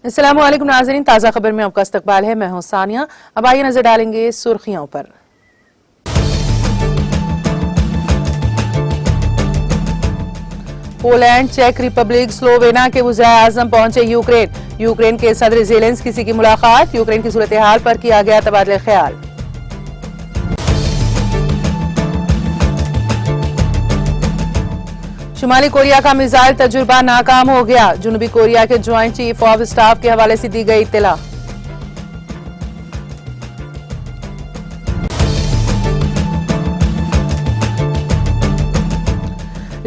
अस्सलाम वालेकुम नाज़रीन, ताज़ा खबर में आपका इस्तकबाल है। मैं हूं सानिया। अब आइए नजर डालेंगे सुर्खियों पर। पोलैंड, चेक रिपब्लिक, स्लोवेना के वज़ीर आज़म पहुंचे यूक्रेन के सदर ज़ेलेंस्की की मुलाकात। यूक्रेन की सूरत हाल पर किया गया तबादला ख्याल। शुमाली कोरिया का मिसाइल तजुर्बा नाकाम हो गया। जनूबी कोरिया के ज्वाइंट चीफ ऑफ स्टाफ के हवाले से दी गई इत्तला।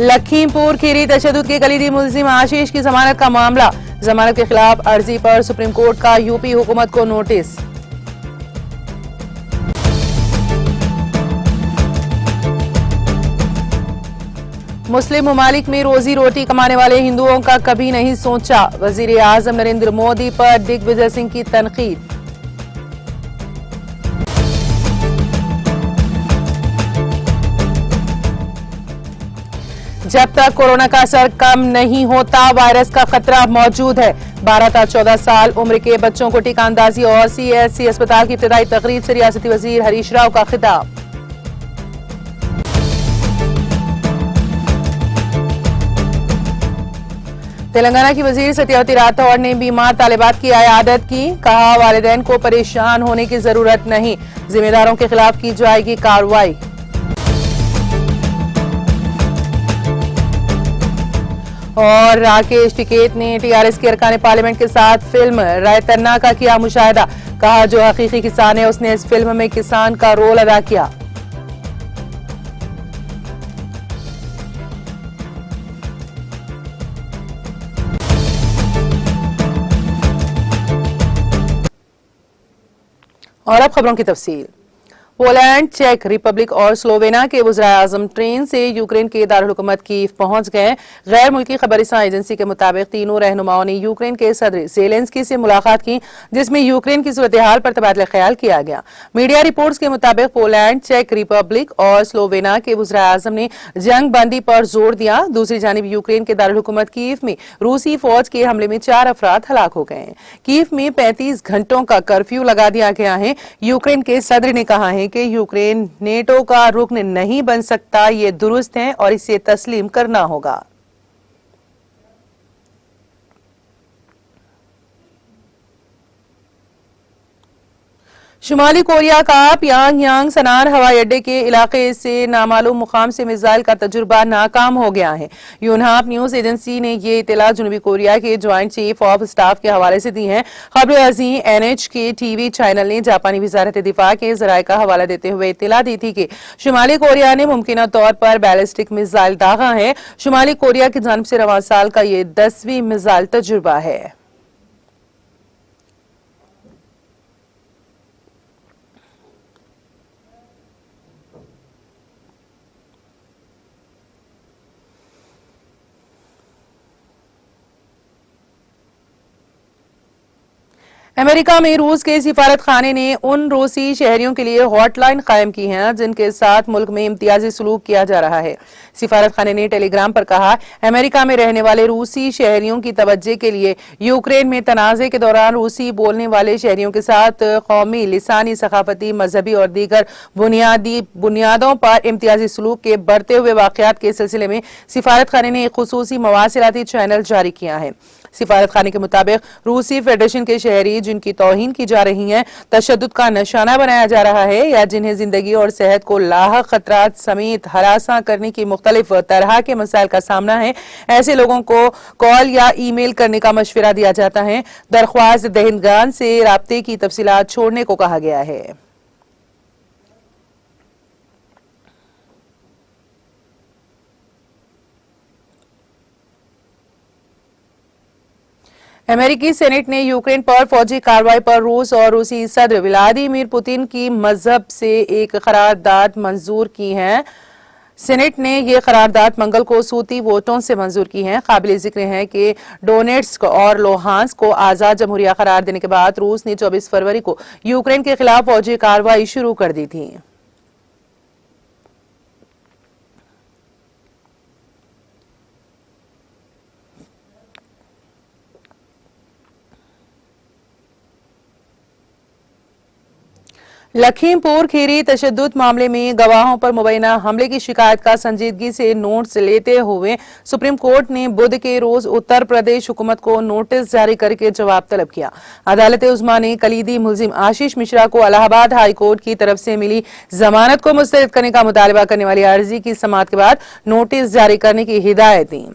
लखीमपुर खीरी तशद्दुद के कलीदी मुल्जिम आशीष की जमानत का मामला। जमानत के खिलाफ अर्जी पर सुप्रीम कोर्ट का यूपी हुकूमत को नोटिस। मुस्लिम ममालिक में रोजी रोटी कमाने वाले हिंदुओं का कभी नहीं सोचा। वजीर आजम नरेंद्र मोदी पर दिग्विजय सिंह की तनकीद। जब तक कोरोना का असर कम नहीं होता, वायरस का खतरा मौजूद है। 12 था 14 साल उम्र के बच्चों को टीका अंदाजी और सीएससी अस्पताल की इब्तिदाई तकरीब से रियासती वजीर हरीश राव का खिताब। तेलंगाना की वजीर सत्यावती राठौड़ ने बीमार तालिबात की इयादत की। कहा, वालिदैन को परेशान होने की जरूरत नहीं, जिम्मेदारों के खिलाफ की जाएगी कार्रवाई। और राकेश टिकैत ने टीआरएस के अरकान पार्लियामेंट के साथ फिल्म रायतन्ना का किया मुशाहिदा। कहा, जो हकीकी किसान है उसने इस फिल्म में किसान का रोल अदा किया। और अब खबरों की तफसील। पोलैंड, चेक रिपब्लिक और स्लोवेना के वज़ीर आज़म ट्रेन से यूक्रेन के दारुल हुकूमत कीव पहुंच गए। गैर मुल्की खबरसां एजेंसी के मुताबिक तीनों रहनुमाओं ने यूक्रेन के सदर ज़ेलेंस्की से मुलाकात की, जिसमें यूक्रेन की सूरत हाल पर तबादला ख्याल किया गया। मीडिया रिपोर्ट्स के मुताबिक पोलैंड, चेक रिपब्लिक और स्लोवेना के वज़ीर आज़म ने जंग बंदी पर जोर दिया। दूसरी जानिब यूक्रेन के दारुल हुकूमत कीव में रूसी फौज के हमले में 4 अफराद हलाक हो गए। कीव में 35 घंटों का कर्फ्यू लगा दिया गया है। यूक्रेन के सदर ने कहा है कि यूक्रेन नेटो का रुकन नहीं बन सकता, ये दुरुस्त है और इसे तस्लीम करना होगा। शुमाली कोरिया का प्यांगयांग सनार हवाई अड्डे के इलाके से नामालूम मुकाम से मिसाइल का तजुर्बा नाकाम हो गया है। यूनहाप न्यूज एजेंसी ने ये इतला जनूबी कोरिया के ज्वाइंट चीफ ऑफ स्टाफ के हवाले से दी है। खबर अजी NHK टीवी चैनल ने जापानी वजारत दिफा के जराये का हवाला देते हुए इतला दी थी कि शुमाली कोरिया ने मुमकिन तौर पर बैलिस्टिक मिसाइल दागा है। शुमाली कोरिया की जानिब से रवां साल का ये 10वीं मिसाइल तजुर्बा है। अमेरिका में रूस के सिफारत खाने ने उन रूसी शहरियों के लिए हॉटलाइन कायम की है जिनके साथ मुल्क में इम्तियाजी सलूक किया जा रहा है। सिफारत खाने ने टेलीग्राम पर कहा, अमेरिका में रहने वाले रूसी शहरियों की तवज्जो के लिए यूक्रेन में तनाज़े के दौरान रूसी बोलने वाले शहरियों के साथ कौमी, लिसानी, सकाफती, मजहबी और दीगर बुनियादों पर इम्तियाजी सलूक के बढ़ते हुए वाकयात के सिलसिले में सिफारत खाने ने एक खुसूसी मवासिलाती चैनल जारी किया है। सिफारत खाने के मुताबिक रूसी फेडरेशन के शहरी जिनकी तौहीन की जा रही है, तशद्दुद का निशाना बनाया जा रहा है या जिन्हें जिंदगी और सेहत को लाहक खतरात समेत हरासा करने की मुख्तलिफ तरह के मसाइल का सामना है, ऐसे लोगों को कॉल या ईमेल करने का मशवरा दिया जाता है। दरख्वास्त दहिंदगान से राब्ते की तफसीलात छोड़ने को कहा गया है। अमेरिकी सेनेट ने यूक्रेन पर फौजी कार्रवाई पर रूस और रूसी सदर व्लादिमीर पुतिन की मजहब से एक करारदाद मंजूर की है। सेनेट ने यह करारदाद मंगल को सूती वोटों से मंजूर की है। काबिल जिक्र है कि डोनेट्स्क और लोहांस्क को आजाद जमहूरिया करार देने के बाद रूस ने 24 फरवरी को यूक्रेन के खिलाफ फौजी कार्रवाई शुरू कर दी थी। लखीमपुर खीरी तशद्दुद मामले में गवाहों पर मुबैना हमले की शिकायत का संजीदगी से नोट्स लेते हुए सुप्रीम कोर्ट ने बुध के रोज उत्तर प्रदेश हुकूमत को नोटिस जारी करके जवाब तलब किया। अदालत उस्मा ने कलीदी मुलजिम आशीष मिश्रा को इलाहाबाद हाई कोर्ट की तरफ से मिली जमानत को मुस्तरद करने का मुतालबा करने वाली अर्जी की समाअत के बाद नोटिस जारी करने की हिदायत दी।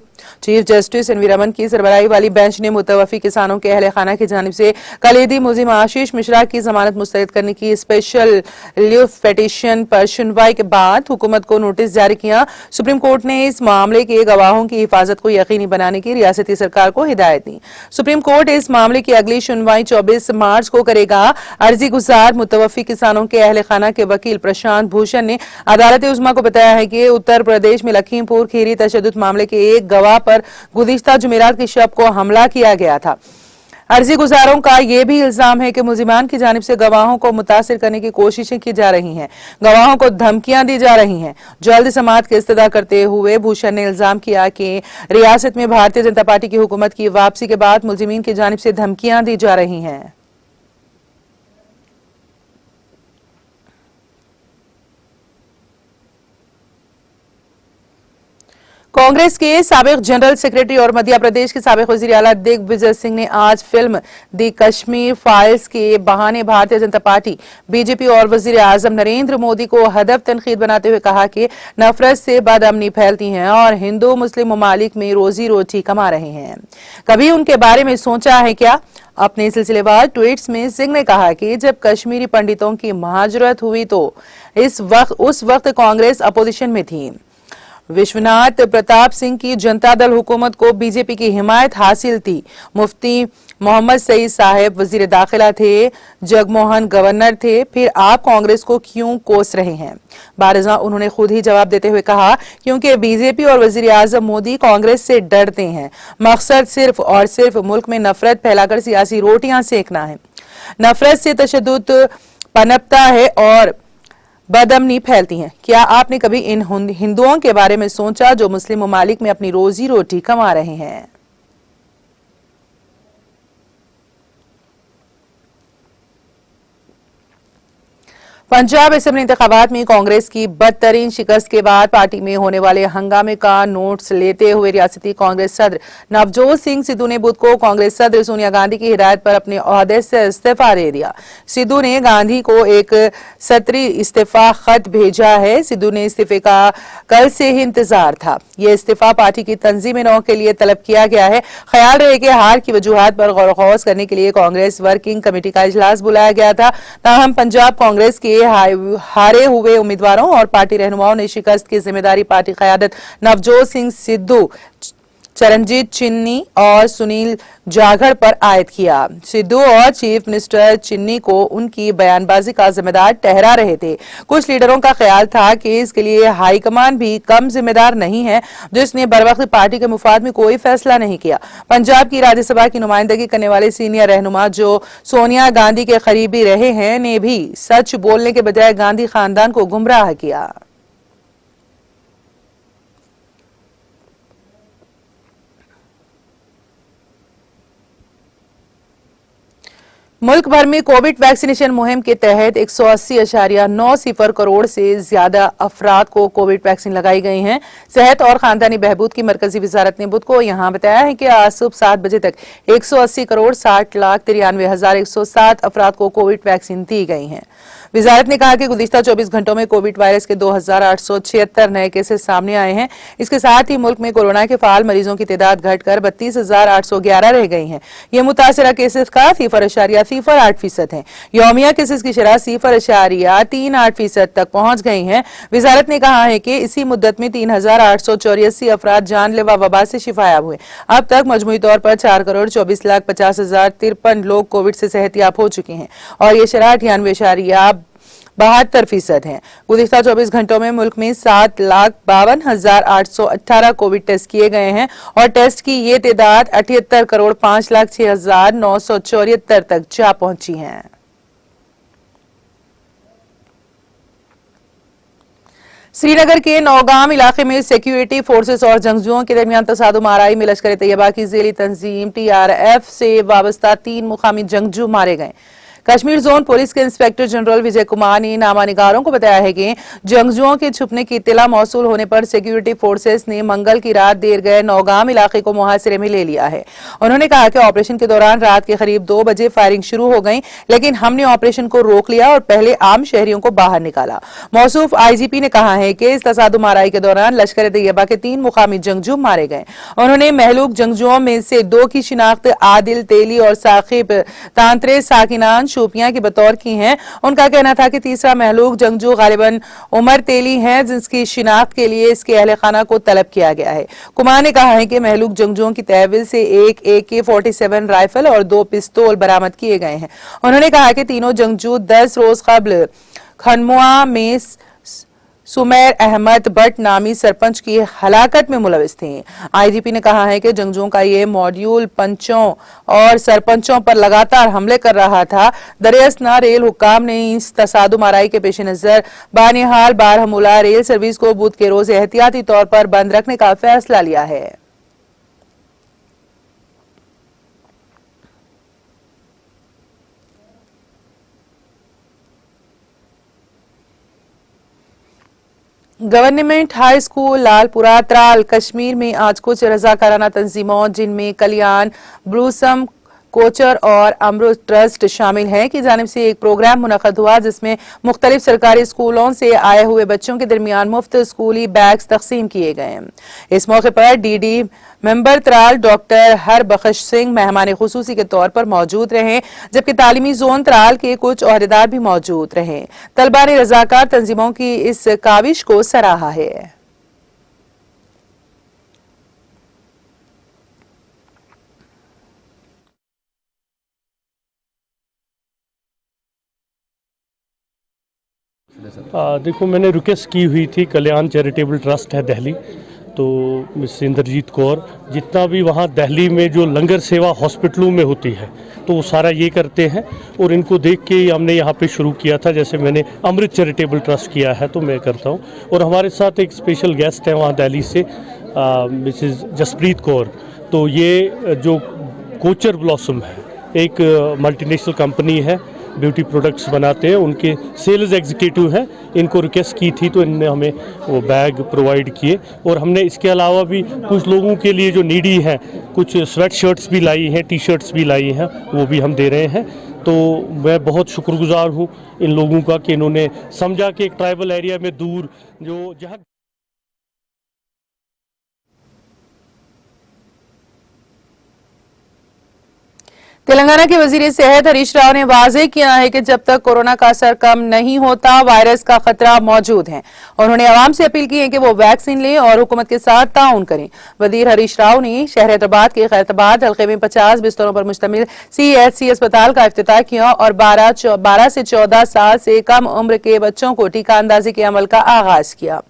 चीफ जस्टिस एनवी रमन की सरबराही वाली बेंच ने मुतवफी किसानों के अहले खाना की जानिब से कलीदी मुलजिम आशीष मिश्रा की जमानत मुस्तरद करने की स्पेशल लीव पिटीशन पर सुनवाई के बाद हुकूमत को नोटिस जारी किया। सुप्रीम कोर्ट ने इस मामले के गवाहों की हिफाजत को यकीनी बनाने की रियासती सरकार को हिदायत दी। सुप्रीम कोर्ट इस मामले की अगली सुनवाई 24 मार्च को करेगा। अर्जी गुजार मुतवफी किसानों के अहले खाना के वकील प्रशांत भूषण ने अदालत उस्मा को बताया है कि उत्तर प्रदेश में लखीमपुर खीरी तशद्दुद मामले के एक गवाह पर गुज़िश्ता जुमेरात की शब को हमला किया गया था। अर्जी गुजारों का यह भी इल्जाम है कि मुलजिमान की जानिब से गवाहों को मुतासिर करने की कोशिशें की जा रही हैं, गवाहों को धमकियां दी जा रही हैं। जल्द समाअत की इस्तदा करते हुए भूषण ने इल्जाम किया कि रियासत में भारतीय जनता पार्टी की हुकूमत की वापसी के बाद मुलजिमीन की जानिब से धमकियां दी जा रही हैं। कांग्रेस के साबिक जनरल सेक्रेटरी और मध्य प्रदेश के साबिक वजीर आला दिग्विजय सिंह ने आज फिल्म दी कश्मीर फाइल्स के बहाने भारतीय जनता पार्टी, बीजेपी और वजीर आजम नरेंद्र मोदी को हदफ तनकीद बनाते हुए कहा कि नफरत से बदअमनी फैलती है और हिंदू मुस्लिम ममालिक में रोजी रोटी कमा रहे हैं। कभी उनके बारे में सोचा है क्या? अपने सिलसिलेवार ट्वीट्स में सिंह ने कहा कि जब कश्मीरी पंडितों की महाजरत हुई तो उस वक्त कांग्रेस अपोजिशन में थी। विश्वनाथ प्रताप सिंह की जनता दल हुकूमत को बीजेपी की हिमायत हासिल थी। मुफ्ती मोहम्मद सईद साहब वजीर दाखिला थे, जगमोहन गवर्नर थे, फिर आप कांग्रेस को क्यों कोस रहे हैं? बारजा उन्होंने खुद ही जवाब देते हुए कहा, क्योंकि बीजेपी और वजीर आजम मोदी कांग्रेस से डरते हैं। मकसद सिर्फ और सिर्फ मुल्क में नफरत फैलाकर सियासी रोटियां सेकना है। नफरत से तशद्दुद पनपता है और बदअमनी फैलती हैं। क्या आपने कभी इन हिंदुओं के बारे में सोचा जो मुस्लिम ममालिक में अपनी रोजी रोटी कमा रहे हैं? पंजाब असेंबली इंतखाबात में कांग्रेस की बदतरीन शिकस्त के बाद पार्टी में होने वाले हंगामे का नोट्स लेते हुए रियासती कांग्रेस सदर नवजोत सिंह सिद्धू ने बुध को कांग्रेस सदर सोनिया गांधी की हिदायत पर अपने ओहदे से इस्तीफा दे दिया। सिद्धू ने गांधी को एक सत्री इस्तीफा खत भेजा है। सिद्धू ने इस्तीफे का कल से ही इंतजार था। यह इस्तीफा पार्टी की तंजीम नौ के लिए तलब किया गया है। ख्याल रहे कि हार की वजूहात पर गौर खौज करने के लिए कांग्रेस वर्किंग कमेटी का इजलास बुलाया गया था। ताहम पंजाब कांग्रेस के हारे हुए उम्मीदवारों और पार्टी रहनुमाओं ने शिकस्त की जिम्मेदारी पार्टी क़यादत नवजोत सिंह सिद्धू, चरणजीत चिन्नी और सुनील जाखड़ पर आयद किया। सिद्धू और चीफ मिनिस्टर चिन्नी को उनकी बयानबाजी का जिम्मेदार ठहरा रहे थे। कुछ लीडरों का ख्याल था कि इसके लिए हाईकमान भी कम जिम्मेदार नहीं है, जिसने बरवक्त पार्टी के मुफाद में कोई फैसला नहीं किया। पंजाब की राज्यसभा की नुमाइंदगी करने वाले सीनियर रहनुमा जो सोनिया गांधी के करीबी रहे हैं ने भी सच बोलने के बजाय गांधी खानदान को गुमराह किया। मुल्क भर में कोविड वैक्सीनेशन मुहिम के तहत 180.90 करोड़ से ज्यादा अफराद को कोविड वैक्सीन लगाई गई हैं। सेहत और खानदानी बहबूद की मरकजी वजारत ने बुध को यहां बताया है कि आज सुबह 7 बजे तक 180 करोड़ 60,93,107 अफराद को कोविड वैक्सीन दी गई हैं। वजारत ने कहा कि गुज़िश्ता 24 घंटों में कोविड वायरस के 2,876 नए केसेस सामने आए हैं। इसके साथ ही मुल्क में कोरोना के फाल मरीजों की तादाद घटकर 32,811 रह गई है। ये मुतासरा केसेस का 0.08% है। यौमिया केसेस की शरह 0.38% तक पहुंच गई है। वजारत ने कहा है कि इसी मुद्दत में 3,884 अफराद जानलेवा वबा से शिफायाब हुए। अब तक मजमूई तौर पर 4,24,50,053 लोग कोविड से सेहतियाब हो चुके हैं और ये शरह 98.72% है। गुज़िश्ता 24 घंटों में मुल्क में 7,52,818 कोविड टेस्ट किए गए हैं और टेस्ट की ये तादाद 78,05,06,974 तक जा पहुंची है। श्रीनगर के नौगाम इलाके में सिक्योरिटी फोर्सेस और जंगजुओं के दरमियान तसादुम आराई में लश्कर तैयबा की ज़ेली तंजीम TRF से वाबस्ता 3 मुकामी जंगजू मारे गए। कश्मीर जोन पुलिस के इंस्पेक्टर जनरल विजय कुमार ने नामानिगारों को बताया है कि जंगजुओं के छुपने की इत्तला मौसूल होने पर सिक्योरिटी फोर्सेस ने मंगल की रात देर गए नौगाम इलाके को मुहासिरे में ले लिया है। उन्होंने कहा कि ऑपरेशन के दौरान रात के करीब 2 बजे फायरिंग शुरू हो गई, लेकिन हमने ऑपरेशन को रोक लिया और पहले आम शहरियों को बाहर निकाला। मौसूफ आईजीपी ने कहा है कि इस तसादुम आराई के दौरान लश्कर तैयबा के 3 मुकामी जंगजू मारे गए। उन्होंने महलूक जंगजुओं में से 2 की शिनाख्त आदिल तेली और साकिब तांत्रे साकिनान शोपियां के बतौर की हैं। उनका कहना था कि तीसरा महलूक जंगजू गालिबन उमर तेली है, जिसकी शिनाख्त के लिए इसके अहले खाना को तलब किया गया है। कुमार ने कहा है कि महलूक जंगजुओं की तहवील से एक AK-47 राइफल और 2 पिस्तौल बरामद किए गए हैं। उन्होंने कहा कि तीनों जंगजू 10 रोज कबल खनमुआ में सुमैर अहमद भट्ट नामी सरपंच की हलाकत में मुलविस थे। आईजीपी ने कहा है कि जंगजुओं का ये मॉड्यूल पंचों और सरपंचों पर लगातार हमले कर रहा था। दरियासना रेल हुक्काम ने इस तसादुम आराई के पेश नजर बानिहाल बारहमुला रेल सर्विस को बुध के रोज एहतियाती तौर पर बंद रखने का फैसला लिया है। Government high school Lalpura Tral Kashmir में आज कुछ रजाकाराना तंजीमों जिनमें कल्याण ब्लूसम कोचर और अमृत ट्रस्ट शामिल है की जानिब से एक प्रोग्राम मुनक़द हुआ, जिसमें मुख्तलिफ सरकारी स्कूलों से आए हुए बच्चों के दरमियान मुफ्त स्कूली बैग्स तकसीम किए गए। इस मौके पर DD member Tral doctor Harbakhsh Singh मेहमान खुसूसी के तौर पर मौजूद रहे, जबकि तालीमी जोन त्राल के कुछ ओहदेदार भी मौजूद रहे। तलबा ने रजाकार तंजीमों की इस काविश को सराहा है। देखो, मैंने रिक्वेस्ट की हुई थी, कल्याण चैरिटेबल ट्रस्ट है दिल्ली, तो मिस इंद्रजीत कौर, जितना भी वहाँ दिल्ली में जो लंगर सेवा हॉस्पिटलों में होती है तो वो सारा ये करते हैं, और इनको देख के हमने यहाँ पे शुरू किया था। जैसे मैंने अमृत चैरिटेबल ट्रस्ट किया है तो मैं करता हूँ, और हमारे साथ एक स्पेशल गेस्ट है वहाँ दिल्ली से मिसेस जसप्रीत कौर। तो ये जो कोचर ब्लॉसम है, एक मल्टीनेशनल कंपनी है, ब्यूटी प्रोडक्ट्स बनाते हैं, उनके सेल्स एग्जीक्यूटिव हैं। इनको रिक्वेस्ट की थी तो इन्होंने हमें वो बैग प्रोवाइड किए, और हमने इसके अलावा भी कुछ लोगों के लिए जो नीडी हैं कुछ स्वेट शर्ट्स भी लाई हैं, टी शर्ट्स भी लाई हैं, वो भी हम दे रहे हैं। तो मैं बहुत शुक्रगुजार हूँ इन लोगों का कि इन्होंने समझा कि एक ट्राइबल एरिया में दूर जो जहाँ तेलंगाना के वजीर सेहत हरीश राव ने वाजे किया है कि जब तक कोरोना का असर कम नहीं होता वायरस का खतरा मौजूद है। उन्होंने आवाम से अपील की है कि वो वैक्सीन लें और हुकूमत के साथ ताउन करें। वजीर हरीश राव ने शहर हैदराबाद के खैरताबाद हल्के में 50 बिस्तरों पर मुश्तमिल CHC अस्पताल का इफ्तिताह किया और 12 से 14 साल से कम उम्र के बच्चों को टीका अंदाजी के अमल का आगाज किया।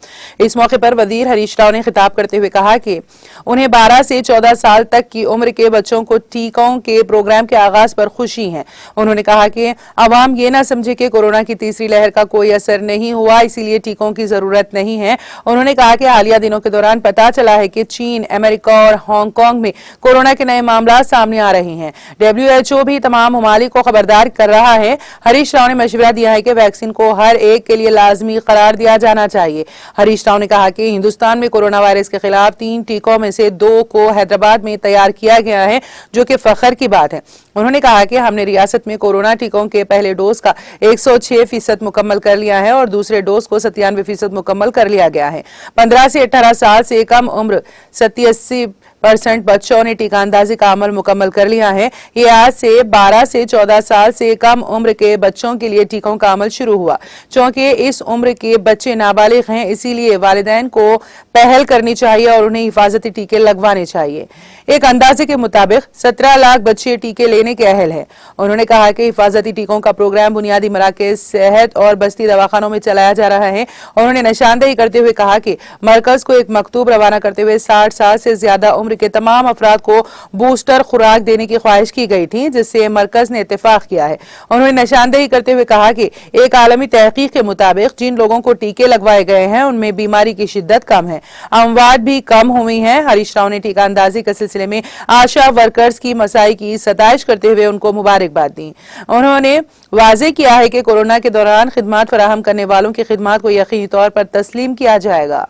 इस मौके पर वजीर हरीश राव ने खिताब करते हुए कहा कि उन्हें 12 से 14 साल तक की उम्र के बच्चों को टीकों के प्रोग्राम के आगाज पर खुशी है। उन्होंने कहा कि आवाम ये ना समझे कि कोरोना की तीसरी लहर का कोई असर नहीं हुआ, इसीलिए टीकों की जरूरत नहीं है। उन्होंने कहा कि हालिया दिनों के दौरान पता चला है कि चीन, अमेरिका और हांगकांग में कोरोना के नए मामला सामने आ रहे हैं। WHO भी तमाम ममालिक को खबरदार कर रहा है। हरीश राव ने मशवरा दिया है कि वैक्सीन को हर एक के लिए लाजमी करार दिया जाना चाहिए। हरीश राव ने कहा कि हिंदुस्तान में कोरोना वायरस के खिलाफ 3 टीकों में से 2 को हैदराबाद में तैयार किया गया है, जो कि फख्र की बात है। उन्होंने कहा कि हमने रियासत में कोरोना टीकों के पहले डोज का 106% मुकम्मल कर लिया है और दूसरे डोज को 97% मुकम्मल कर लिया गया है। 15 से 18 साल से कम उम्र 87% बच्चों ने टीका अंदाजी का अमल मुकम्मल कर लिया है। ये आज से 12 से 14 साल से कम उम्र के बच्चों के लिए टीकों का अमल शुरू हुआ। चूंकि इस उम्र के बच्चे नाबालिग हैं, इसीलिए वालिदैन को पहल करनी चाहिए और उन्हें हिफाजती टीके लगवाने चाहिए। एक अंदाजे के मुताबिक 17 लाख बच्चे टीके लेने के अहल हैं। उन्होंने कहा कि हिफाजती टीकों का प्रोग्राम बुनियादी मराकज सेहत और बस्ती दवाखानों में चलाया जा रहा है। उन्होंने निशानदेही करते हुए कहा कि मरकज को एक मकतूब रवाना करते हुए 60 साल से ज्यादा उम्र के तमाम अफराद को बूस्टर खुराक देने की ख्वाहिश की गई थी, जिससे मरकज ने इत्तेफाक किया है। उन्होंने निशानदेही करते हुए कहा कि एक आलमी तहकीक के मुताबिक जिन लोगों को टीके लगवाए गए हैं उनमें बीमारी की शिद्दत कम है, अमवात भी कम हुई है। हरीश राव ने टीका अंदाजी के सिलसिले में आशा वर्कर्स की मसाई की सताइश करते करते हुए उनको मुबारकबाद दी। उन्होंने वाजे किया है कि कोरोना के दौरान खिदमत फराहम करने वालों की खिदमत को यकीनी तौर पर तस्लीम किया जाएगा।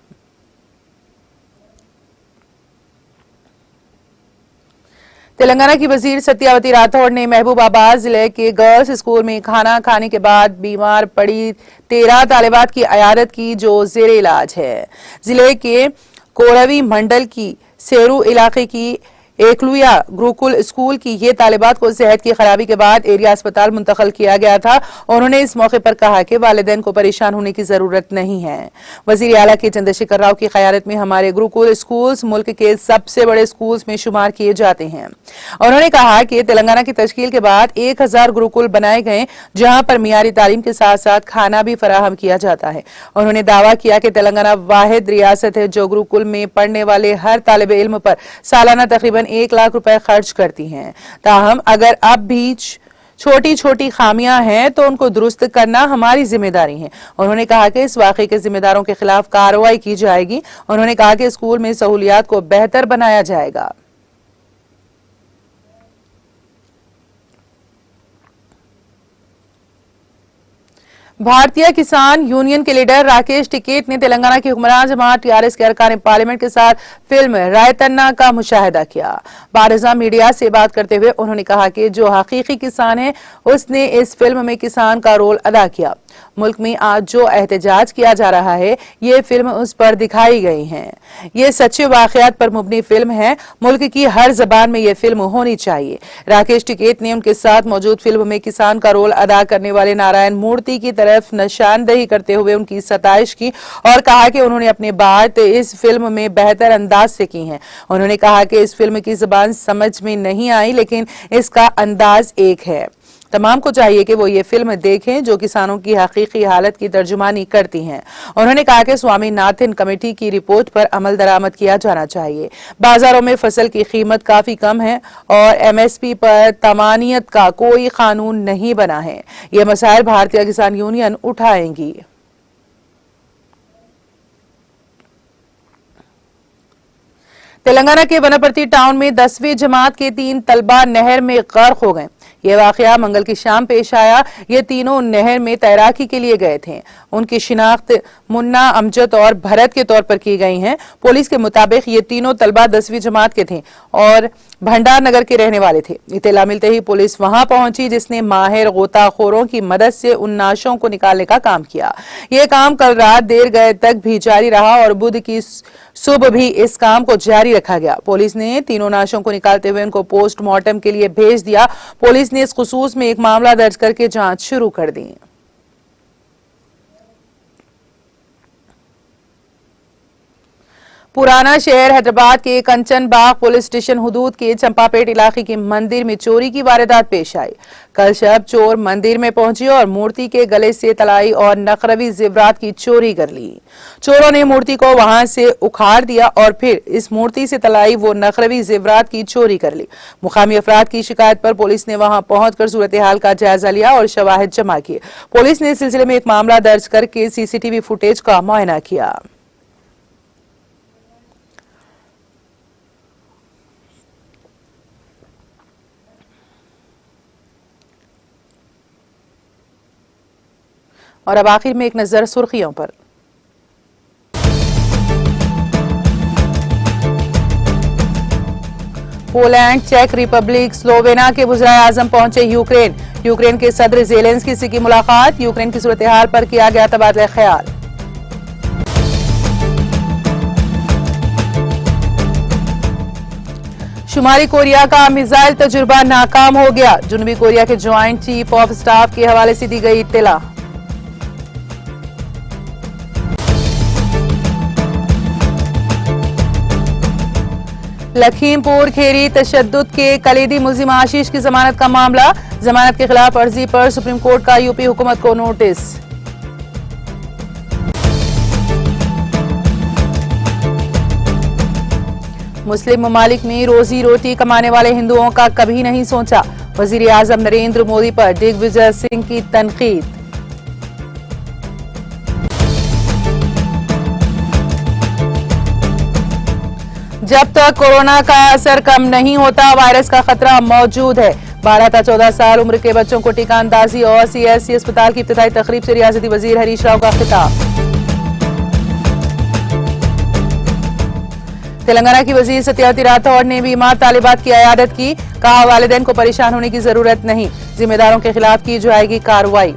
तेलंगाना की वजीर सत्यावती राठौड़ ने महबूबाबाद जिले के गर्ल्स स्कूल में खाना खाने के बाद बीमार पड़ी 13 तालिबात की अयादत की जो जेर इलाज है। जिले के कोरवी मंडल की सेरू इलाके की एकलुया गुरुकुल स्कूल की ये तालिबात को सेहत की खराबी के बाद एरिया अस्पताल मुंतकिल किया गया था। उन्होंने इस मौके पर कहा कि वालिदैन को परेशान होने की जरूरत नहीं है। वजीर आला के चंद्रशेखर राव की क़यादत में हमारे गुरुकुल स्कूल्स मुल्क के सबसे बड़े स्कूल्स में शुमार किए जाते हैं। उन्होंने कहा कि तेलंगाना की तश्कील के बाद 1000 गुरुकुल बनाए गए जहां पर मियारी तालीम के साथ साथ खाना भी फराहम किया जाता है। उन्होंने दावा किया कि तेलंगाना वाहिद रियासत है जो गुरुकुल में पढ़ने वाले हर तालिब इल्म पर सालाना तकरीबन 1 लाख रुपए खर्च करती हैं। ताहम अगर अब भी छोटी छोटी खामियां हैं तो उनको दुरुस्त करना हमारी जिम्मेदारी है। उन्होंने कहा कि इस वाकये के जिम्मेदारों के खिलाफ कार्रवाई की जाएगी। उन्होंने कहा कि स्कूल में सहूलियात को बेहतर बनाया जाएगा। भारतीय किसान यूनियन के लीडर राकेश टिकैत ने तेलंगाना की हुक्मरान जमात टीआरएस के अरकान पार्लियामेंट के साथ फिल्म रायतन्ना का मुशाहिदा किया। बारजा मीडिया से बात करते हुए उन्होंने कहा कि जो हकीकी किसान है उसने इस फिल्म में किसान का रोल अदा किया। मुल्क में आज जो एहतजाज किया जा रहा है ये फिल्म उस पर दिखाई गई है। ये सच्चे वाकयात पर मुबनी फिल्म है। मुल्क की हर जबान में ये फिल्म होनी चाहिए। राकेश टिकैत ने उनके साथ मौजूद फिल्म में किसान का रोल अदा करने वाले नारायण मूर्ति की तरफ निशानदेही करते हुए उनकी सताइश की और कहा कि उन्होंने अपनी बात इस फिल्म में बेहतर अंदाज से की है। उन्होंने कहा कि इस फिल्म की जुबान समझ में नहीं आई लेकिन इसका अंदाज एक है। तमाम को चाहिए कि वो ये फिल्म देखें जो किसानों की हकीकी हालत की तर्जुमानी करती हैं। उन्होंने कहा कि स्वामीनाथन कमेटी की रिपोर्ट पर अमल दरामद किया जाना चाहिए। बाजारों में फसल की कीमत काफी कम है और एमएसपी पर तमानियत का कोई कानून नहीं बना है। ये मसाइल भारतीय किसान यूनियन उठाएंगी। तेलंगाना के वनपर्ती टाउन में 10वीं जमात के 3 तलबा नहर में गर्क हो गए। ये वाकया मंगल की शाम पेश आया। ये तीनों नहर में तैराकी के लिए गए थे। उनकी शिनाख्त मुन्ना, अमजद और भरत के तौर पर की गई है। पुलिस के मुताबिक ये तीनों तलबा 10वीं जमात के थे और भंडार नगर के रहने वाले थे। इत्तला मिलते ही पुलिस वहां पहुंची जिसने माहिर गोताखोरों की मदद से उन नाशों को निकालने का काम किया। ये काम कल रात देर गए तक भी जारी रहा और बुध की सुबह भी इस काम को जारी रखा गया। पुलिस ने तीनों नाशों को निकालते हुए उनको पोस्टमार्टम के लिए भेज दिया। पुलिस ने इस खुसूस में एक मामला दर्ज करके जांच शुरू कर दी। पुराना शहर हैदराबाद के कंचन बाग पुलिस स्टेशन हुदूद के चंपापेट इलाके के मंदिर में चोरी की वारदात पेश आई। कल शब चोर मंदिर में पहुंचे और मूर्ति के गले से तलाई और नकरवी जेवरात की चोरी कर ली। चोरों ने मूर्ति को वहां से उखाड़ दिया और फिर इस मूर्ति से तलाई वो नकरवी जेवरात की चोरी कर ली। मुकामी अफराद की शिकायत पर पुलिस ने वहां पहुंचकर सूरत हाल का जायजा लिया और शवाहिद जमा किए। पुलिस ने इस सिलसिले में एक मामला दर्ज करके सीसीटीवी फुटेज का मुआयना किया। और अब आखिर में एक नजर सुर्खियों पर। पोलैंड, चेक रिपब्लिक, स्लोवेनिया के वज़ीर आज़म पहुंचे यूक्रेन। यूक्रेन के सदर ज़ेलेंस्की से की मुलाकात। यूक्रेन की सूरत हाल पर किया गया तबादला ख्याल। शुमारी कोरिया का मिसाइल तजुर्बा नाकाम हो गया। जनूबी कोरिया के ज्वाइंट चीफ ऑफ स्टाफ के हवाले से दी गई इत्तला। लखीमपुर खेरी तशद्दुद के कलीदी मुलजिम आशीष की जमानत का मामला। जमानत के खिलाफ अर्जी पर सुप्रीम कोर्ट का यूपी हुकूमत को नोटिस। मुस्लिम ममालिक में रोजी रोटी कमाने वाले हिंदुओं का कभी नहीं सोचा। वजीर आजम नरेंद्र मोदी पर दिग्विजय सिंह की तनकीद। जब तक कोरोना का असर कम नहीं होता वायरस का खतरा मौजूद है। 12 था 14 साल उम्र के बच्चों को टीका अंदाजी और CSC अस्पताल की इब्तिदाई तकरीब से रियासती वजीर हरीश राव का खिताब। तेलंगाना की वजीर सत्यावती राठौड़ ने बीमार तालिबात की इयादत की, कहा वालिदैन को परेशान होने की जरूरत नहीं, जिम्मेदारों के खिलाफ की जाएगी कार्रवाई।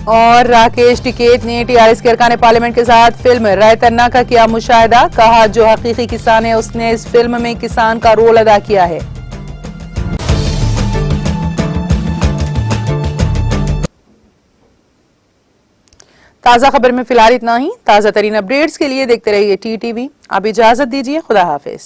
और राकेश टिकैत ने TRS के अरकान पार्लियामेंट के साथ फिल्म रायतन्ना का किया मुशाहिदा, कहा जो हकीकी किसान है उसने इस फिल्म में किसान का रोल अदा किया है। ताजा खबर में फिलहाल इतना ही। ताजा तरीन अपडेट्स के लिए देखते रहिए TTV। अब इजाजत दीजिए, खुदा हाफिज।